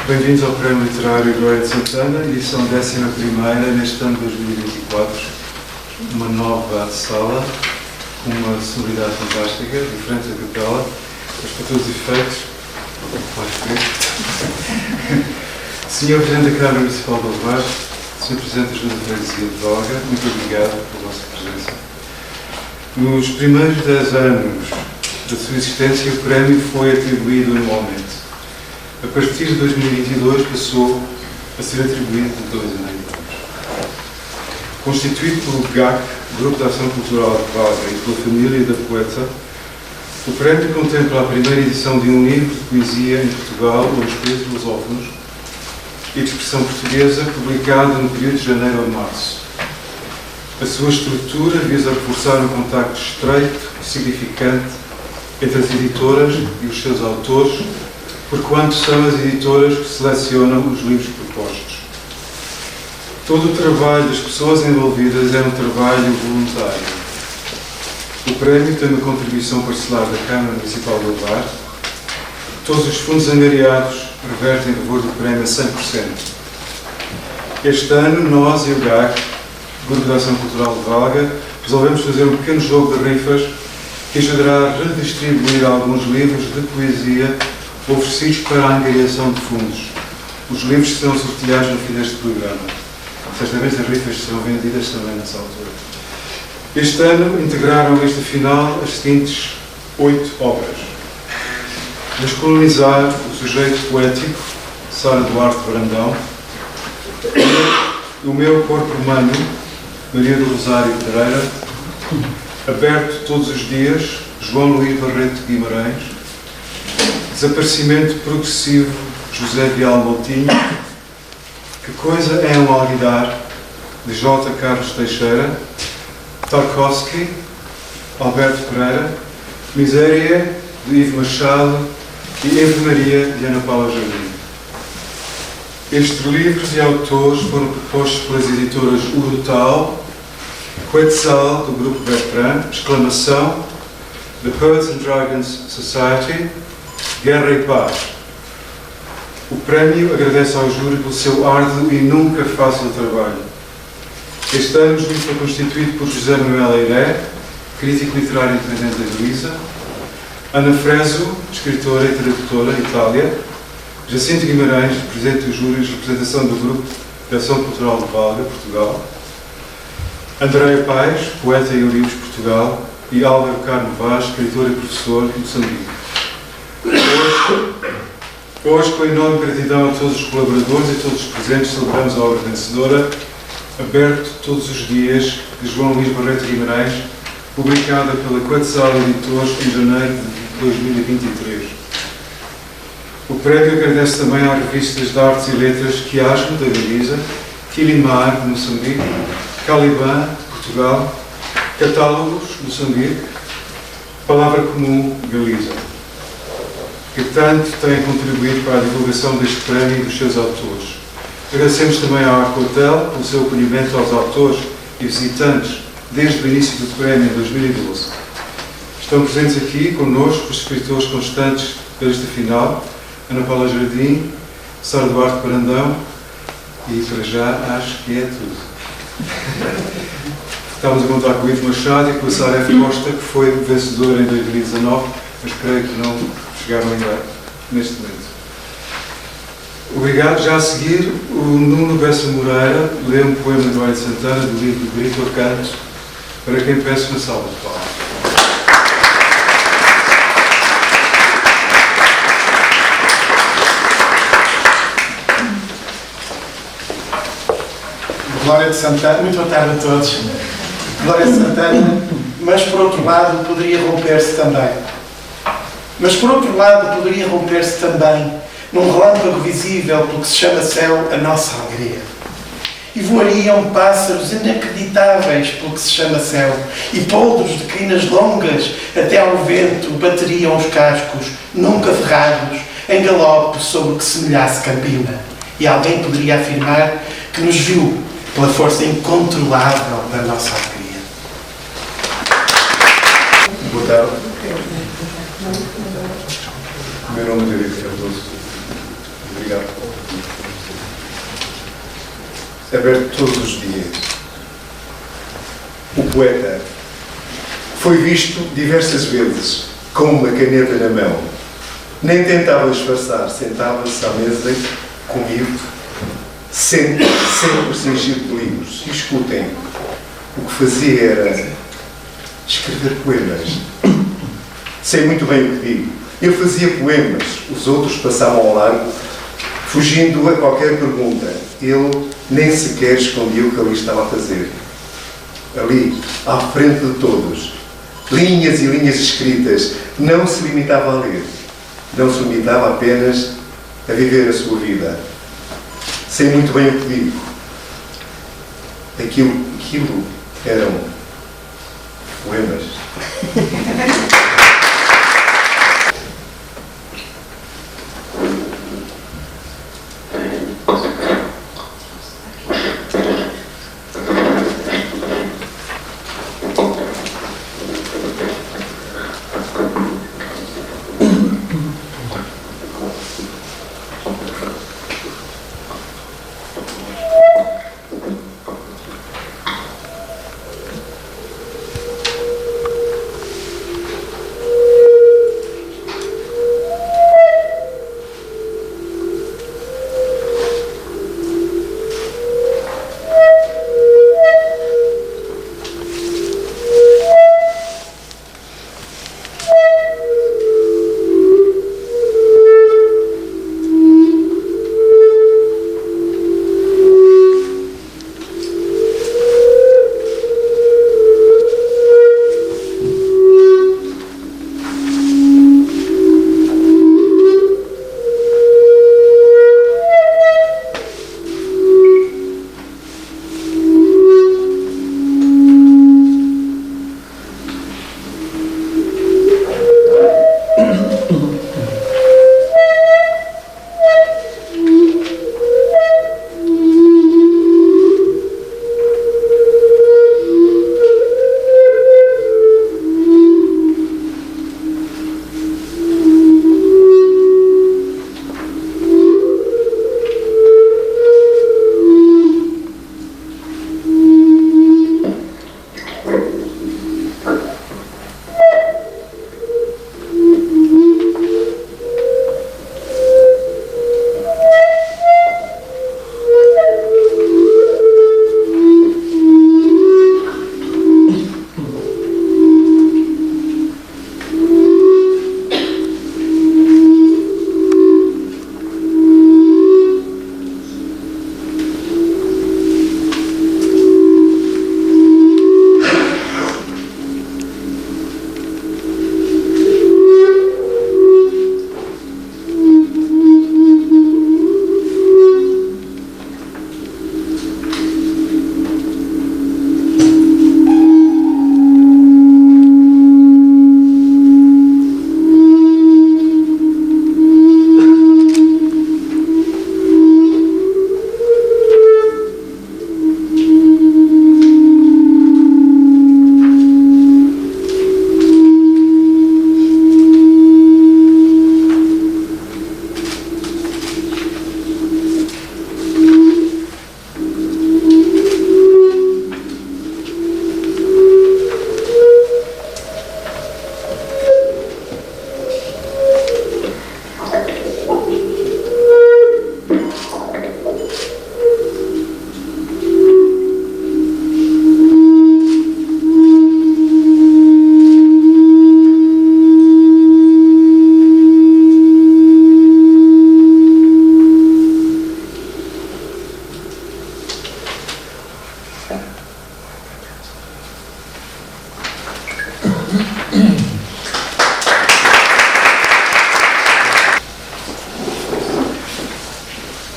Bem-vindos ao Prémio Literário Glória de Santana, edição 11ª, neste ano de 2024. Uma nova sala, com uma sonoridade fantástica, diferente da capela, mas para todos os efeitos, Sr. Presidente da Câmara Municipal de Ovar, Sr. Presidente da Junta de Freguesia de Valga, muito obrigado pela vossa presença. Nos primeiros 10 anos da sua existência, o prémio foi atribuído anualmente. A partir de 2022 passou a ser atribuído de 2 em 2 anos. Constituído pelo GAC, Grupo de Ação Cultural de Valga, e pela família da poeta, o prémio contempla a primeira edição de um livro de poesia em Portugal, os países lusófonos, e de expressão portuguesa, publicado no período de janeiro a março. A sua estrutura visa reforçar um contacto estreito e significante entre as editoras e os seus autores, porquanto são as editoras que selecionam os livros propostos. Todo o trabalho das pessoas envolvidas é um trabalho voluntário. O prémio tem uma contribuição parcelar da Câmara Municipal de Ovar. Todos os fundos angariados revertem em favor do prémio a 100%. Este ano, nós e o GAC, Grupo de Ação Cultural de Valga, resolvemos fazer um pequeno jogo de rifas que ajudará a redistribuir alguns livros de poesia oferecidos para a angariação de fundos. Os livros serão sorteados no fim deste programa. Certamente as rifas serão vendidas também nessa altura. Este ano integraram esta final as seguintes 8 obras. Descolonizar o sujeito poético, Sara Duarte Brandão. O meu corpo humano, Maria do Rosário Pereira. Aberto todos os dias, João Luís Barreto Guimarães. Desaparecimento progressivo, José Vial Moutinho. Que coisa é um alguidar, de J. Carlos Teixeira. Tarkovsky, Alberto Pereira. Miséria, de Ivo Machado. E Enfermaria, de Ana Paula Jardim. Estes livros e autores foram propostos pelas editoras Urutau, Quetzal, do Grupo Bertrand, Exclamação, The Poets and Dragons Society, Guerra e Paz. O prémio agradece ao júri pelo seu árduo e nunca fácil trabalho. Este ano o júri foi constituído por José Manuel Eiré, crítico literário independente da Luísa, Ana Freso, escritora e tradutora, Itália, Jacinto Guimarães, presidente do júri de representação do Grupo de Ação Cultural de Valga, Portugal, Andréia Paes, poeta e oriundos de Portugal, e Álvaro Carmo Vaz, escritor e professor de Moçambique. Hoje, com enorme gratidão a todos os colaboradores e todos os presentes, celebramos a obra vencedora, Aberto todos os dias, de João Luís Barreto Guimarães, publicada pela Quetzal Editores em janeiro de 2023. O prémio agradece também às revistas de artes e letras Quiasmo, da Galiza, Quilimar, de Moçambique, Caliban, de Portugal, Catálogos, Moçambique, Palavra Comum, Galiza, que tanto têm contribuído para a divulgação deste prémio e dos seus autores. Agradecemos também à Arcotel pelo seu acolhimento aos autores e visitantes desde o início do prémio em 2012. Estão presentes aqui connosco os escritores constantes desta final, Ana Paula Jardim, Sara Duarte Brandão, e para já acho que é tudo. Estamos a contar com o Ivo Machado e com a Sara F. Costa, que foi vencedora em 2019, mas creio que não chegaram ainda neste momento. Obrigado. Já a seguir, o Nuno Bessa Moreira lê um poema de Glória de Santana do livro Grito a Canto, para quem peço uma salva de palmas. Glória de Santana, muito boa tarde a todos. Glória de Santana, mas por outro lado poderia romper-se também. Mas por outro lado poderia romper-se também num relâmpago visível pelo que se chama céu a nossa alegria. E voariam pássaros inacreditáveis pelo que se chama céu, e poldros de crinas longas até ao vento bateriam os cascos, nunca ferrados, em galope sobre o que semelhasse campina. E alguém poderia afirmar que nos viu pela força incontrolável da nossa alegria. Boa tarde. O meu nome é David Cardoso. Obrigado. Aberto todos os dias. O poeta foi visto diversas vezes com uma caneta na mão. Nem tentava disfarçar, sentava-se à mesa comigo, sempre cingido de livros. E escutem, o que fazia era escrever poemas. Sei muito bem o que digo. Eu fazia poemas, os outros passavam ao largo, fugindo a qualquer pergunta. Ele nem sequer escondia o que ali estava a fazer. Ali, à frente de todos, linhas e linhas escritas, não se limitava a ler. Não se limitava apenas a viver a sua vida. Sei muito bem o que digo. Aquilo eram poemas.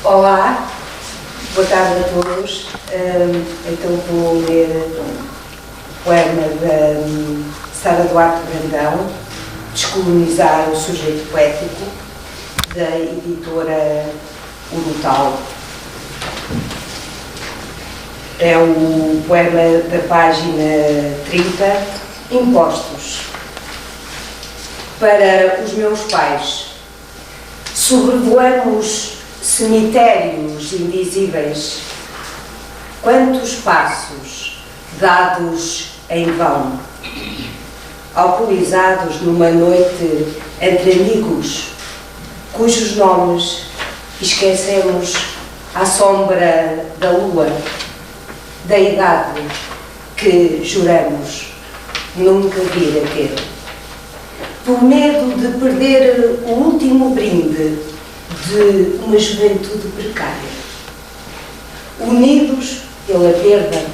Olá, boa tarde a todos. Então vou ler o poema da Sara Duarte Brandão, Descolonizar o Sujeito Poético, da editora Urutau. É o poema da página 30, Impostos. Para os meus pais, sobrevoamos cemitérios invisíveis, quantos passos dados em vão, alcoolizados numa noite entre amigos, cujos nomes esquecemos à sombra da lua, da idade que juramos nunca vir a ter. Por medo de perder o último brinde de uma juventude precária. Unidos pela perda,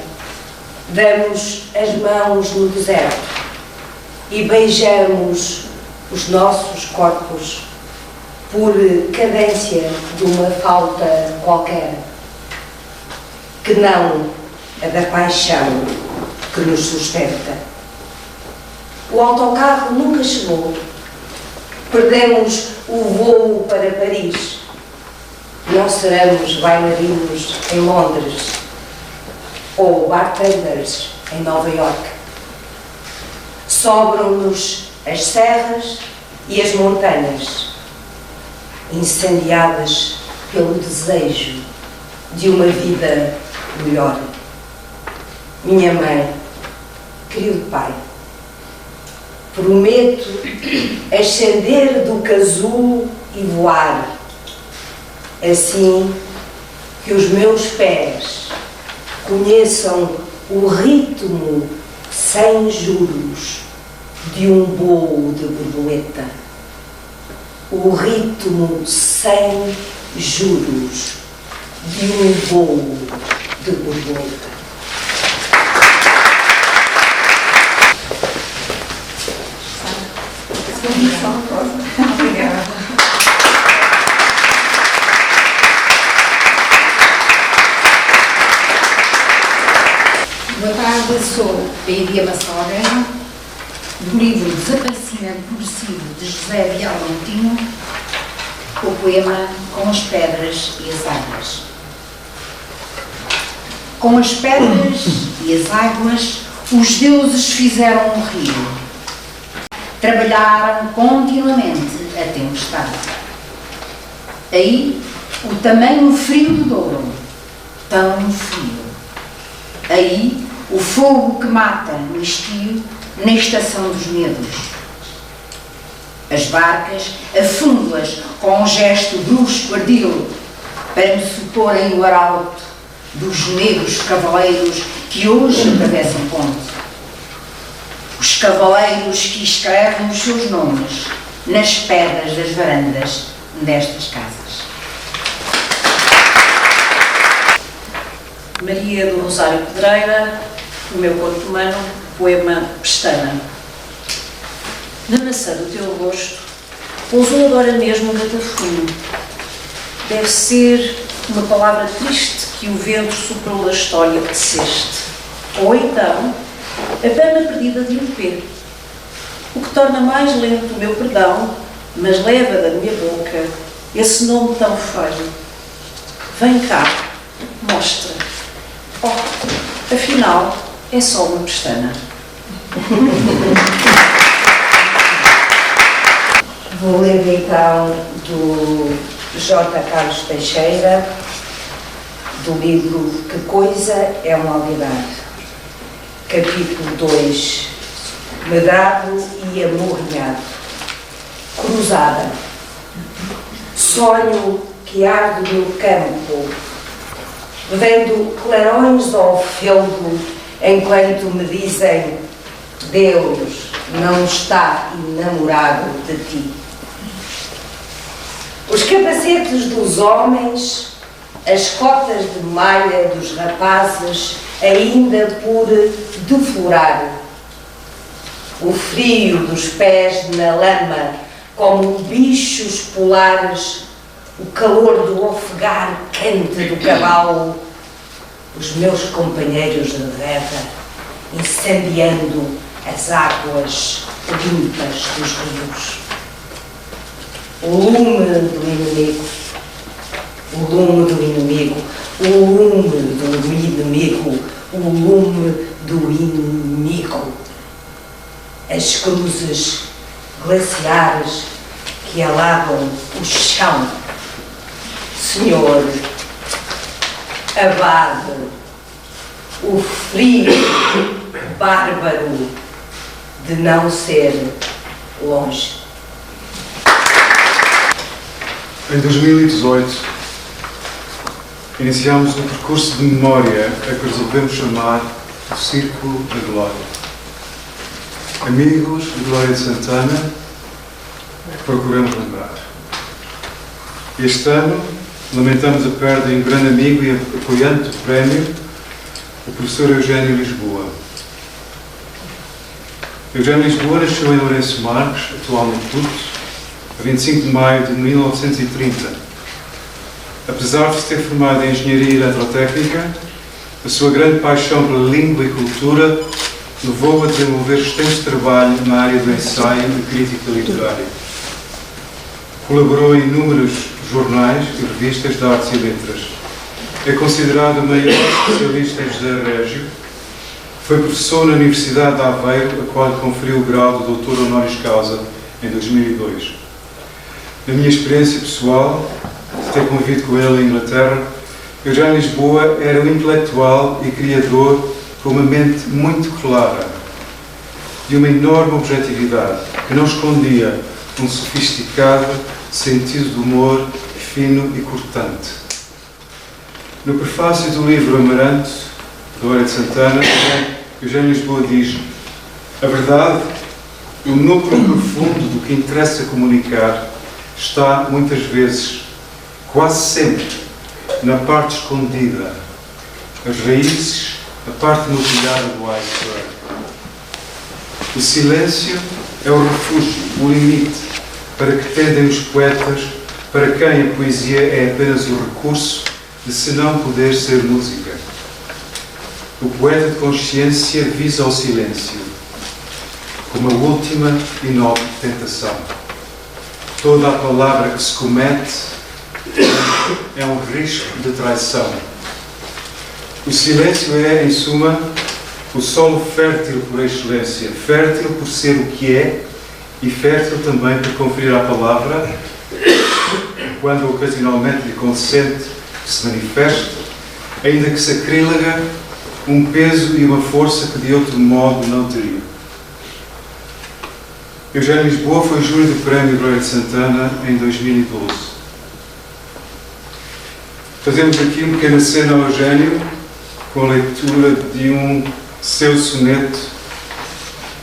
damos as mãos no deserto e beijamos os nossos corpos por cadência de uma falta qualquer, que não a da paixão que nos sustenta. O autocarro nunca chegou. Perdemos o voo para Paris. Não seremos bailarinos em Londres ou bartenders em Nova Iorque. Sobram-nos as serras e as montanhas, incendiadas pelo desejo de uma vida melhor. Minha mãe, querido pai, prometo ascender do casulo e voar, assim que os meus pés conheçam o ritmo sem juros de um voo de borboleta. O ritmo sem juros de um voo de borboleta. Obrigada. Boa tarde, sou a Iria Massalgueira, do livro Desaparecimento Progressivo de José Vial Montinho, o poema Com as Pedras e as Águas. Com as pedras e as águas, os deuses fizeram um rio. Trabalharam continuamente a tempestade. Aí, o tamanho frio do Douro, tão frio. Aí, o fogo que mata no estio, na estação dos medos. As barcas afundo-as com um gesto brusco ardil, para me suporem o arauto dos negros cavaleiros que hoje atravessam ponte. Os cavaleiros que escrevem os seus nomes nas pedras das varandas destas casas. Maria do Rosário Pedreira, O Meu Corpo Humano, poema Pestana. Na maçã do teu rosto pousou agora mesmo um gatafume. Deve ser uma palavra triste que o vento soprou da história que teceste. Ou então, a pena perdida de um pé, o que torna mais lento o meu perdão, mas leva da minha boca esse nome tão feio. Vem cá, mostra. Oh, afinal, é só uma pestana. Vou ler então do J. Carlos Teixeira, do livro Que Coisa é um Alvidar. Capítulo 2. Medrado e amorrinhado. Cruzada. Sonho que arde no campo, vendo clarões ao feldo, enquanto me dizem: Deus não está enamorado de ti. Os capacetes dos homens, as cotas de malha dos rapazes, ainda por deflorar. O frio dos pés na lama, como bichos polares, o calor do ofegar quente do cavalo, os meus companheiros de guerra, incendiando as águas limpas dos rios. O lume do inimigo, o lume do inimigo, o lume do inimigo, o lume do inimigo. As cruzes glaciares que alavam o chão, Senhor Abade, o frio bárbaro de não ser longe. Em 2018, iniciámos um percurso de memória a que resolvemos chamar o Círculo da Glória. Amigos de Glória de Santana, procuramos lembrar. Este ano, lamentamos a perda de um grande amigo e apoiante do prémio, o professor Eugênio Lisboa. Eugênio Lisboa nasceu em Lourenço Marques, atual Maputo, a 25 de maio de 1930. Apesar de se ter formado em Engenharia Eletrotécnica, a sua grande paixão pela língua e cultura levou-o a desenvolver extenso trabalho na área do ensaio e crítica literária. Colaborou em inúmeros jornais e revistas de artes e letras. É considerado o maior especialista em José Régio. Foi professor na Universidade de Aveiro, a qual lhe conferiu o grau de doutor honoris causa em 2002. Na minha experiência pessoal, de ter convivido com ele em Inglaterra, Eugênio Lisboa era um intelectual e criador com uma mente muito clara, de uma enorme objetividade, que não escondia um sofisticado sentido de humor fino e cortante. No prefácio do livro Amaranto, de Glória de Santana, Eugênio Lisboa diz: a verdade, o núcleo profundo do que interessa comunicar, está muitas vezes, quase sempre, na parte escondida, as raízes, a parte nuclear do iceberg. O silêncio é o refúgio, o limite, para que tendem os poetas, para quem a poesia é apenas o recurso de, se não poder, ser música. O poeta de consciência visa o silêncio, como a última e nobre tentação. Toda a palavra que se comete é um risco de traição. O silêncio é, em suma, o solo fértil por excelência, fértil por ser o que é e fértil também por conferir à palavra, quando ocasionalmente lhe consente que se manifeste, ainda que sacrílega, um peso e uma força que de outro modo não teria. Eugênio Lisboa foi júri do Prémio Glória de Santana em 2012. Fazemos aqui uma pequena cena ao Eugênio com a leitura de um seu soneto,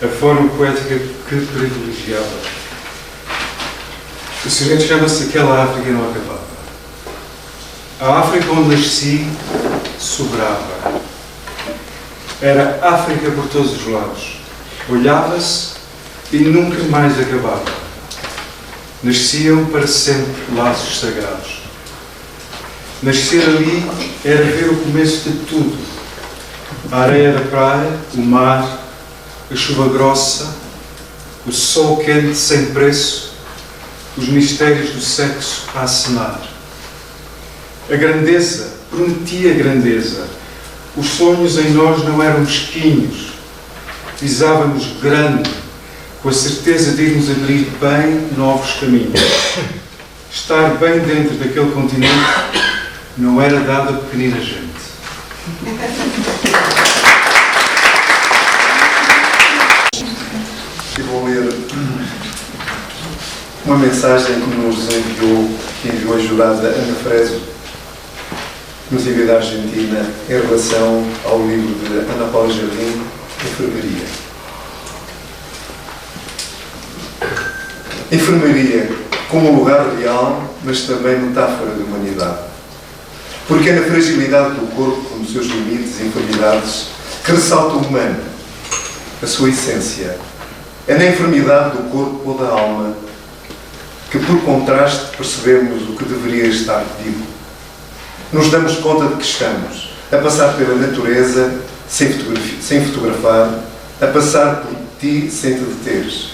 a forma poética que privilegiava. O soneto chama-se Aquela África Não Acabava. A África onde nasci sobrava. Era África por todos os lados. Olhava-se e nunca mais acabava. Nasciam para sempre laços sagrados. Nascer ali era ver o começo de tudo. A areia da praia, o mar, a chuva grossa, o sol quente sem preço, os mistérios do sexo a acenar. A grandeza prometia grandeza. Os sonhos em nós não eram mesquinhos. Visávamos grande, com a certeza de irmos abrir bem novos caminhos. Estar bem dentro daquele continente não era dado a pequenina gente. E vou ler uma mensagem que enviou a jurada Ana Freso, nos enviou da Argentina, em relação ao livro de Ana Paula Jardim, Enfermaria. Enfermaria como um lugar real, mas também metáfora de humanidade. Porque é na fragilidade do corpo, com os seus limites e enfermidades, que ressalta o humano, a sua essência. É na enfermidade do corpo ou da alma que, por contraste, percebemos o que deveria estar vivo. Nos damos conta de que estamos a passar pela natureza sem fotografar, a passar por ti sem te deteres,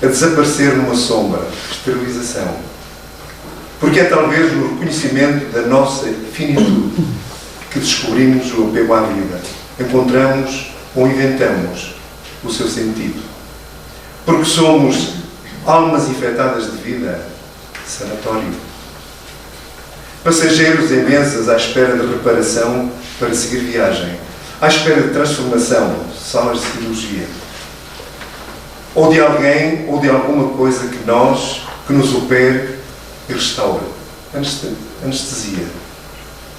a desaparecer numa sombra, esterilização. Porque é talvez no reconhecimento da nossa finitude que descobrimos o apego à vida, encontramos ou inventamos o seu sentido. Porque somos almas infectadas de vida, sanatório. Passageiros em mesas à espera de reparação para seguir viagem, à espera de transformação, salas de cirurgia. Ou de alguém ou de alguma coisa que nos opere e restaura. Anestesia.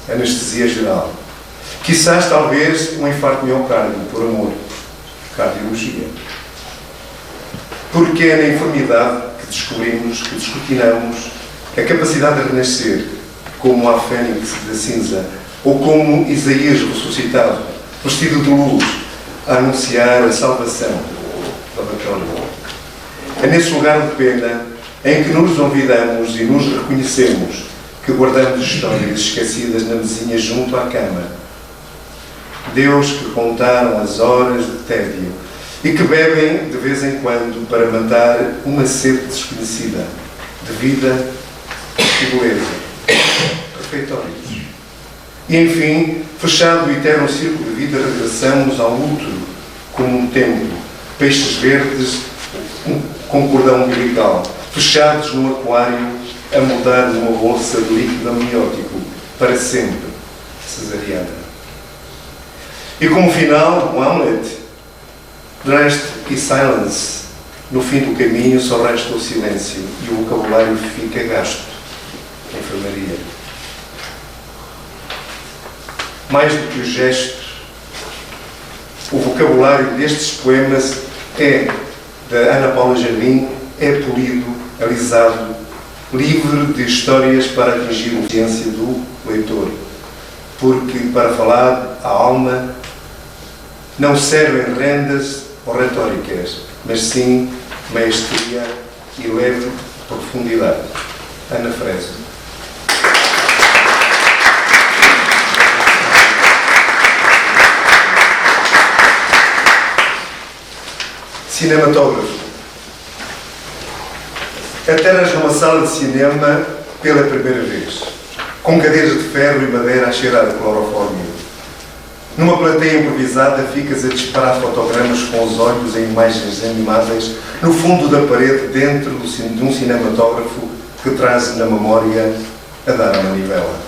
Anestesia geral. Quizás, talvez, um infarto miocárdio, por amor. Cardiologia. Porque é na enfermidade que descobrimos, que descortinamos a capacidade de renascer, como a fênix da cinza, ou como Isaías ressuscitado, vestido de luz, a anunciar a salvação. É nesse lugar de pena em que nos olvidamos e nos reconhecemos que guardamos histórias esquecidas na mesinha junto à cama. Deus que contaram as horas de tédio e que bebem de vez em quando para matar uma sede desconhecida de vida e beleza. Refeitórios. E enfim, fechado o eterno círculo de vida, regressamos ao útero como um templo, peixes verdes com cordão umbilical, fechados no aquário a mudar numa bolsa de líquido amniótico para sempre, cesariana. E como final, o Hamlet, rest e silence. No fim do caminho só resta o silêncio e o vocabulário fica gasto. Enfermaria. Mais do que os gestos, o vocabulário destes poemas da Ana Paula Jardim, é polido, alisado, livre de histórias para atingir a consciência do leitor. Porque para falar a alma não servem rendas ou retóricas, mas sim maestria e leve profundidade. Ana Fresno. Cinematógrafo. Aterras numa sala de cinema pela primeira vez, com cadeiras de ferro e madeira a cheirar de clorofórmio. Numa plateia improvisada ficas a disparar fotogramas com os olhos em imagens animadas no fundo da parede dentro de um cinematógrafo que traz na memória a dar a manivela.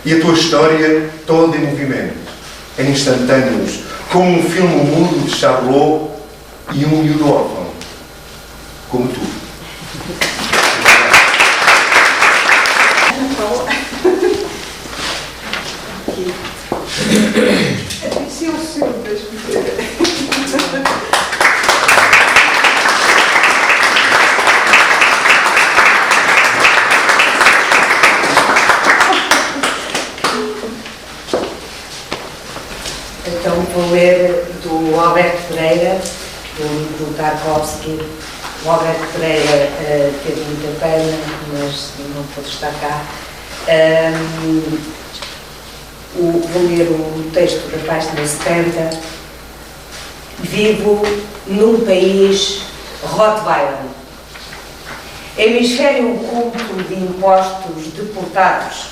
E a tua história toda em movimento, em instantâneos, como um filme mudo de Charlot e um miúdo órfão, como tu. Esse é o seu, deixa-me ver. Então vou ler do Alberto Pereira, do livro do Tarkovsky. O Alberto Pereira teve muita pena, mas não pôde estar cá. Vou ler o texto da página 70. Vivo num país Rottweiler. Hemisfério oculto de impostos deportados.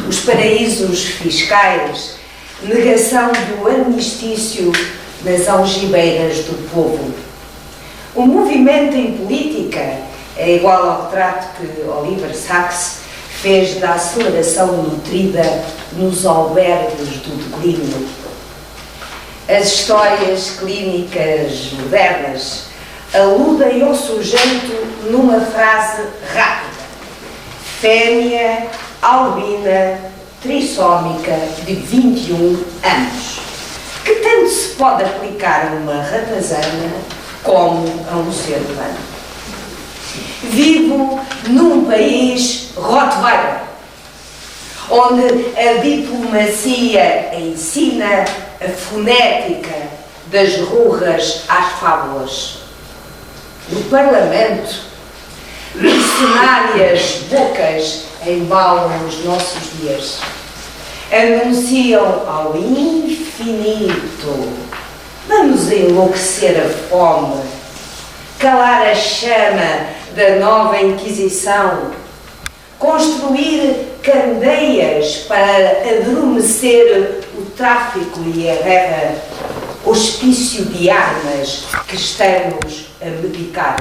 Os paraísos fiscais, negação do armistício nas algibeiras do povo. O movimento em política é igual ao retrato que Oliver Sacks fez da aceleração nutrida nos albergues do declínio. As histórias clínicas modernas aludem ao sujeito numa frase rápida. Fêmea, albina, trissómica, de 21 anos. Que tanto se pode aplicar a uma ratazana como a um ser humano. Vivo num país Rottweiler, onde a diplomacia ensina a fonética das rurras às fábulas. No Parlamento, mercenárias bocas embalam os nossos dias. Anunciam ao infinito. Vamos enlouquecer a fome, calar a chama da nova Inquisição, construir candeias para adormecer o tráfico e a guerra, hospício de armas que estamos a medicar.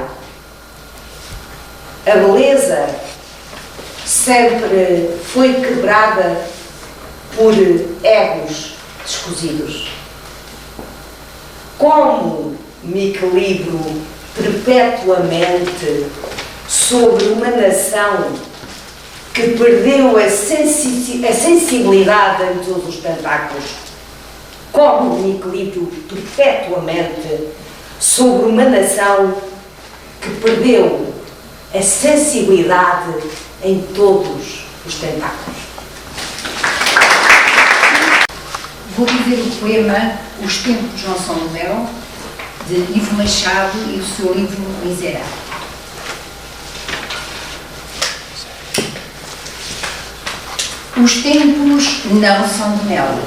A beleza sempre foi quebrada por egos descosidos. Como me equilibro perpetuamente sobre uma nação que perdeu a sensibilidade em todos os tentáculos? Como me equilibro perpetuamente sobre uma nação que perdeu a sensibilidade em todos os tentáculos? Vou dizer o poema Os Tempos Não São do Mel, de Ivo Machado, e o seu livro Miserável. Os tempos não são de mel,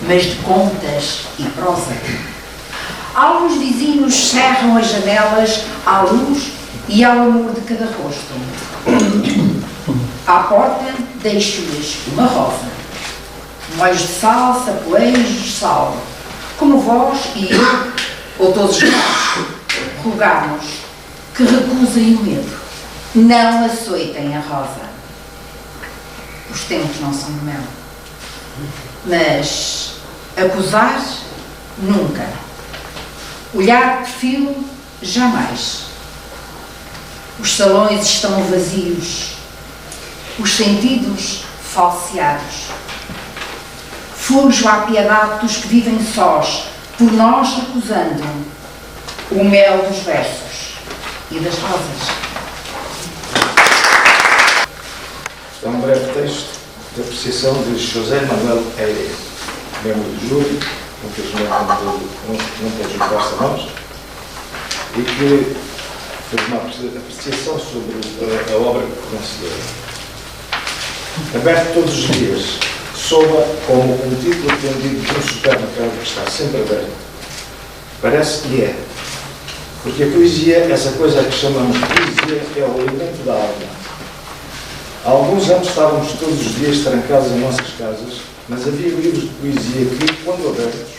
mas de contas e prosa. Alguns vizinhos cerram as janelas à luz e ao amor de cada rosto. À porta deixo-lhes uma rosa, molhos de sal, sapoeiros de sal, como vós e eu, ou todos nós, rogamos que recusem o medo, não açoitem a rosa. Os tempos não são de mel, mas acusar, nunca. Olhar de perfil, jamais. Os salões estão vazios, os sentidos falseados. Fujo à piedade dos que vivem sós, por nós recusando o mel dos versos e das rosas. É um breve texto de apreciação de José Manuel Eire, membro do júri, infelizmente não pôde juntar-se a nós, e que fez uma apreciação sobre a obra vencedora. Aberto todos os dias, soa como um título atendido de um supermercado que está sempre aberto. Parece que é, porque a poesia, essa coisa que chamamos de poesia, é o alimento da alma. Há alguns anos estávamos todos os dias trancados em nossas casas, mas havia livros de poesia que, quando abertos,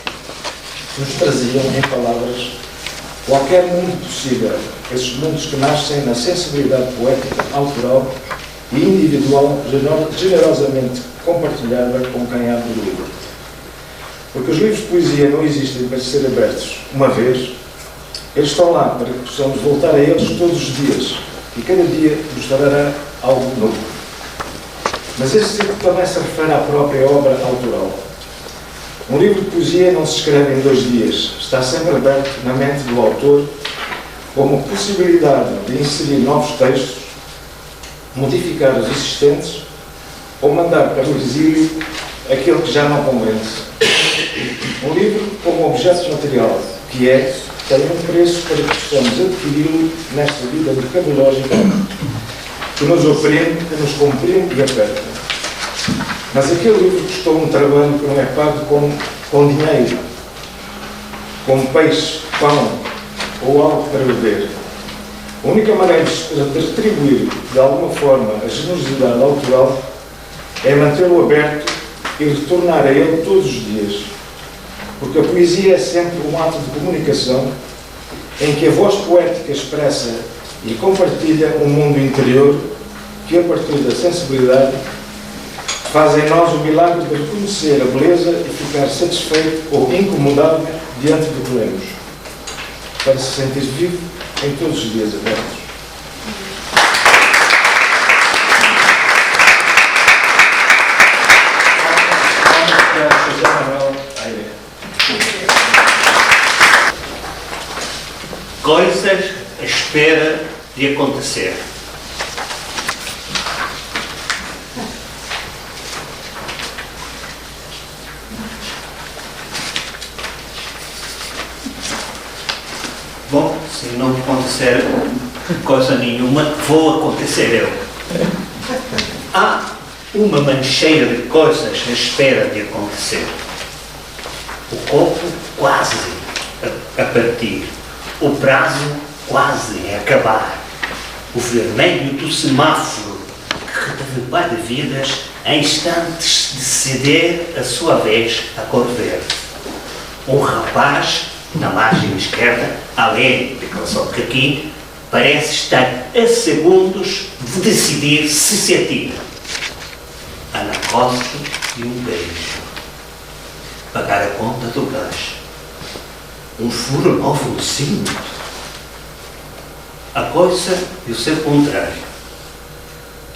nos traziam em palavras qualquer mundo possível, esses mundos que nascem na sensibilidade poética, autoral e individual, generosamente compartilhada com quem abre o livro. Porque os livros de poesia não existem para ser abertos uma vez, eles estão lá para que possamos voltar a eles todos os dias, e cada dia nos trará algo novo. Mas esse tipo também se refere à própria obra autoral. Um livro de poesia não se escreve em 2 dias, está sempre aberto na mente do autor como possibilidade de inserir novos textos, modificar os existentes ou mandar para o exílio aquele que já não convence. Um livro como objeto material, que é, tem um preço para que possamos adquiri-lo nesta vida mercadológica que nos oprime, que nos comprime e aperta. Mas aquele livro custou um trabalho que não é pago com dinheiro, com peixe, pão ou algo para beber. A única maneira de retribuir de alguma forma a generosidade autoral é mantê-lo aberto e retornar a ele todos os dias. Porque a poesia é sempre um ato de comunicação em que a voz poética expressa e compartilha um mundo interior que, a partir da sensibilidade, faz em nós o milagre de reconhecer a beleza e ficar satisfeito ou incomodado diante do que lemos, para se sentir vivo em todos os dias abertos. José Manuel Eire. Coisas à espera de acontecer. Bom, se não acontecer coisa nenhuma, vou acontecer eu. Há uma mancheira de coisas à espera de acontecer. O copo quase a partir. O prazo quase a acabar. O vermelho do semáforo que redevada vidas em instantes de ceder a sua vez a cor verde. Um rapaz na margem esquerda, além de calção de caqui, parece estar a segundos de de decidir se se atira Ana Costa e um beijo, pagar a conta do gás, um furo novo no cinto, a coisa e o seu contrário.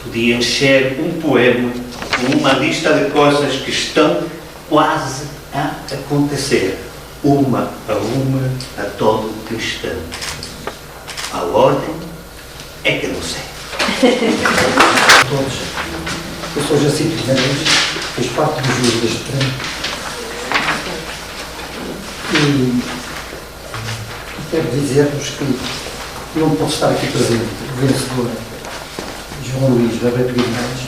Podia encher um poema com uma lista de coisas que estão quase a acontecer, uma, a todo instante. A ordem é que não sei. Todos. Eu sou Jacinto Guimarães, fiz parte do júri deste prémio. E quero dizer-vos que não posso estar aqui presente, o vencedor João Luís Barreto Guimarães,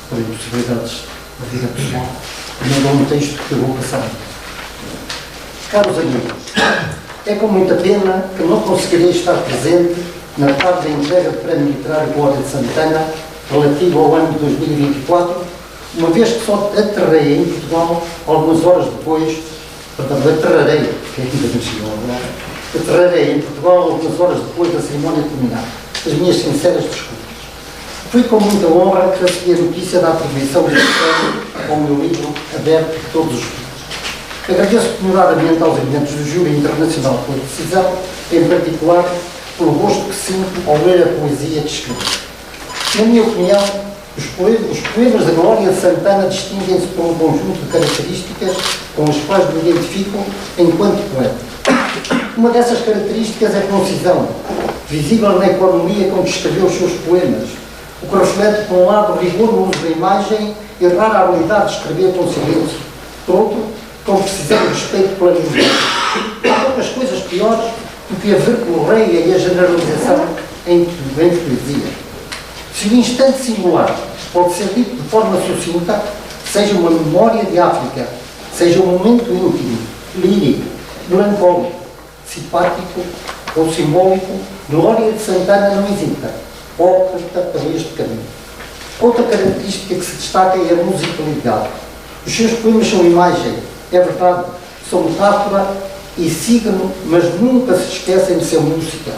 por impossibilidades da vida pessoal, mandou um texto que eu vou passar. Caros amigos, é com muita pena que não conseguirei estar presente na tarde da entrega do Prémio Literário da Ordem de Santana, relativo ao ano de 2024, uma vez que só aterrei em Portugal algumas horas depois, portanto, aterrarei, porque ainda não chegou agora, aterrarei em Portugal algumas horas depois da cerimónia terminar. As minhas sinceras desculpas. Foi com muita honra que recebi a notícia da atribuição deste prémio ao meu livro Aberto de Todos os Dias. Agradeço penhoradamente aos elementos do Júri Internacional pela decisão, em particular pelo gosto que sinto ao ler a poesia que escrevi. Na minha opinião, os poemas da Glória Santana distinguem-se por um conjunto de características com as quais me identifico enquanto poeta. Uma dessas características é a concisão, visível na economia com que escreveu os seus poemas, o que reflete, por um lado, o rigor no uso da imagem e a rara habilidade de escrever com silêncio, por outro, com precisão e respeito pela linguagem. Há poucas coisas piores do que a verborreia e a generalização em poesia. Se o instante singular pode ser dito de forma sucinta, seja uma memória de África, seja um momento íntimo, lírico, melancólico, simpático ou simbólico, Glória de Santana não hesita, opta para este caminho. Outra característica que se destaca é a musicalidade. Os seus poemas são imagem, é verdade, são metáfora e signo, mas nunca se esquecem de ser música.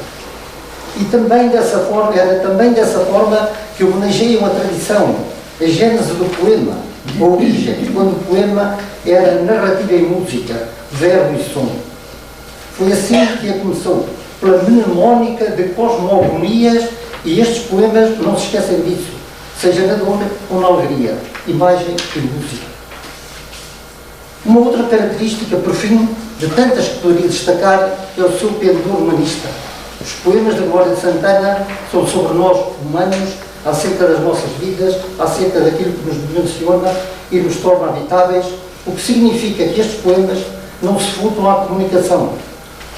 E também dessa forma, era também dessa forma que homenageiam a tradição, a gênese do poema, a origem, quando o poema era narrativa em música, verbo e som. Foi assim que a começou, pela mnemónica de cosmogonias, e estes poemas não se esquecem disso, seja na dor ou na alegria, imagem e música. Uma outra característica, por fim, de tantas que poderia destacar, é o seu pendor humanista. Os poemas da Glória de Santana são sobre nós, humanos, acerca das nossas vidas, acerca daquilo que nos dimensiona e nos torna habitáveis, o que significa que estes poemas não se furtam à comunicação.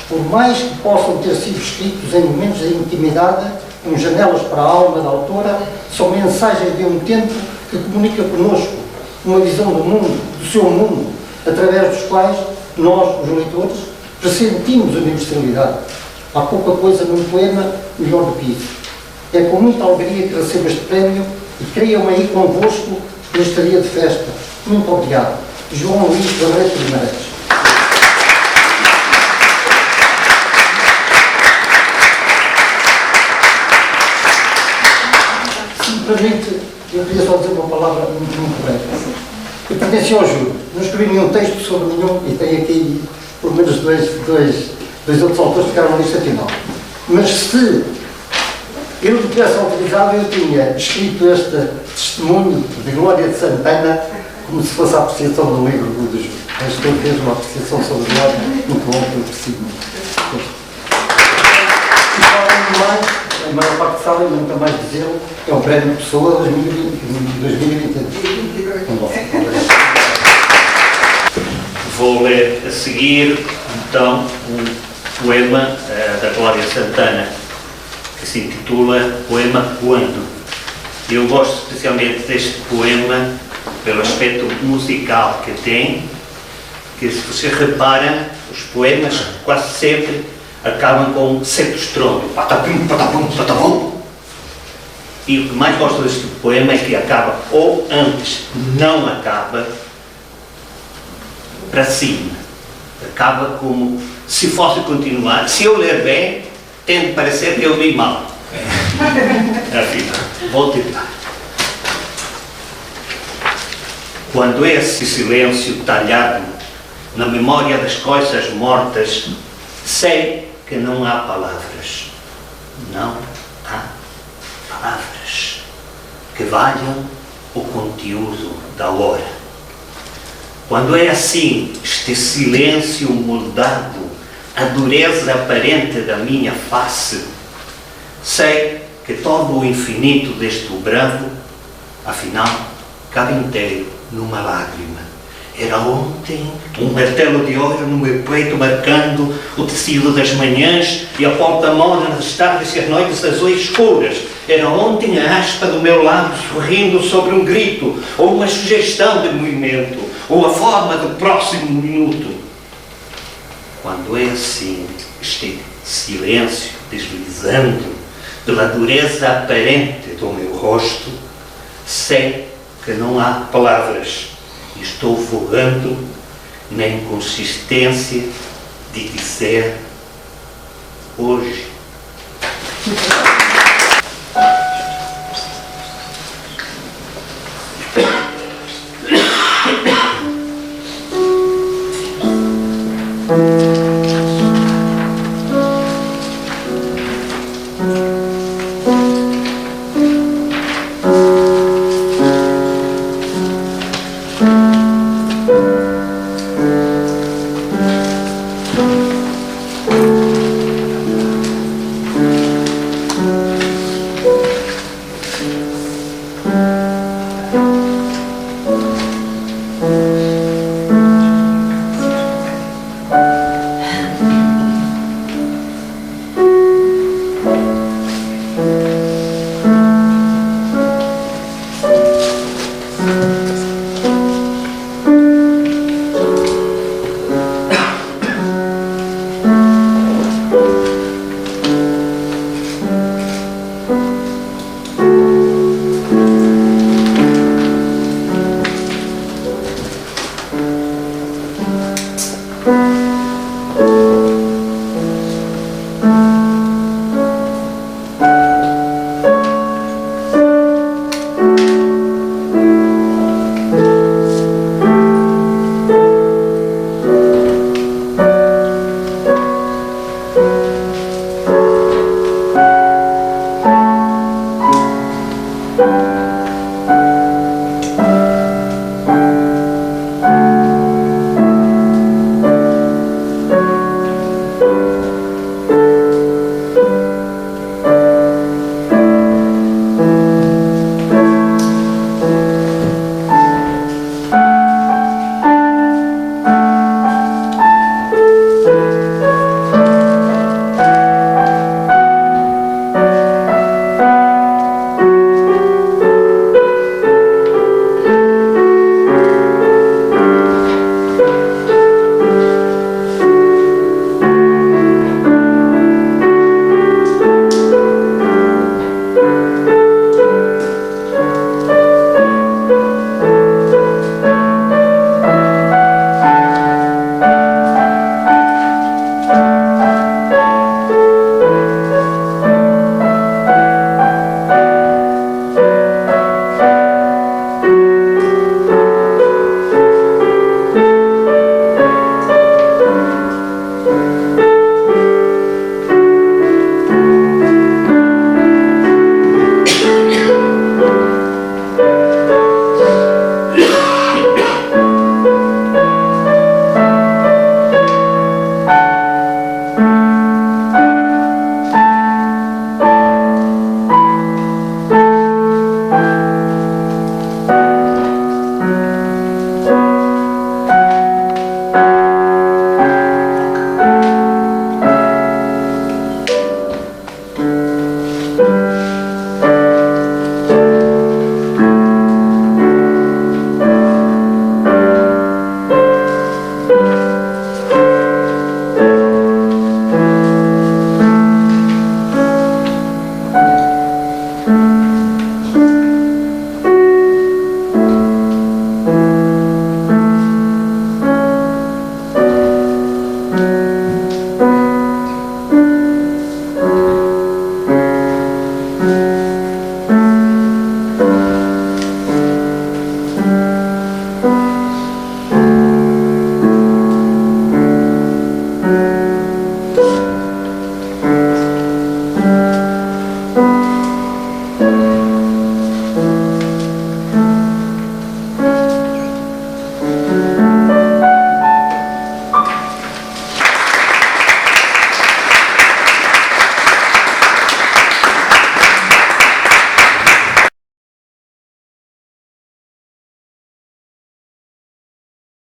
Por mais que possam ter sido escritos em momentos de intimidade, com janelas para a alma da autora, são mensagens de um tempo que comunica connosco uma visão do mundo, do seu mundo, através dos quais nós, os leitores, pressentimos universalidade. Há pouca coisa num poema melhor do que isso. É com muita alegria que recebo este prémio e creiam aí convosco neste dia de festa. Muito obrigado. João Luís Barreto Guimarães. Simplesmente, eu queria só dizer uma palavra muito breve. Eu pertenci ao júri, não escrevi nenhum texto sobre nenhum, e tenho aqui pelo menos dois outros autores que ficaram na lista final. Mas se eu me tivesse autorizado, eu tinha escrito este testemunho de Glória de Santana como se fosse a apreciação do livro do júri. Acho que ele fez uma apreciação sobre Glória muito bom, que eu aprecio muito. E falando mais, a maior parte sabem, mas nunca mais dizê-lo, é o Prémio Pessoa 2022. Vou ler a seguir, então, um poema da Glória Santana, que se intitula Poema Quando. Eu gosto especialmente deste poema pelo aspecto musical que tem, que se você repara, os poemas quase sempre acabam com um certo estrondo, patapum, patapum, patapum. E o que mais gosto deste poema é que acaba, ou antes, não acaba para cima. Acaba como se fosse continuar. Se eu ler bem, tem de parecer que eu li mal. Afinal, vou tentar. Quando esse silêncio talhado na memória das coisas mortas, sei que não há palavras. Não há palavras que valham o conteúdo da hora. Quando é assim, este silêncio moldado, a dureza aparente da minha face, sei que todo o infinito deste brando, afinal, cabe inteiro numa lágrima. Era ontem um martelo de ouro no meu peito marcando o tecido das manhãs e a ponta mole nas tardes e as noites azuis escuras. Era ontem a aspa do meu lábio sorrindo sobre um grito, ou uma sugestão de movimento, ou a forma do próximo minuto. Quando é assim, este silêncio deslizando pela dureza aparente do meu rosto, sei que não há palavras. Estou voando na inconsistência de dizer hoje.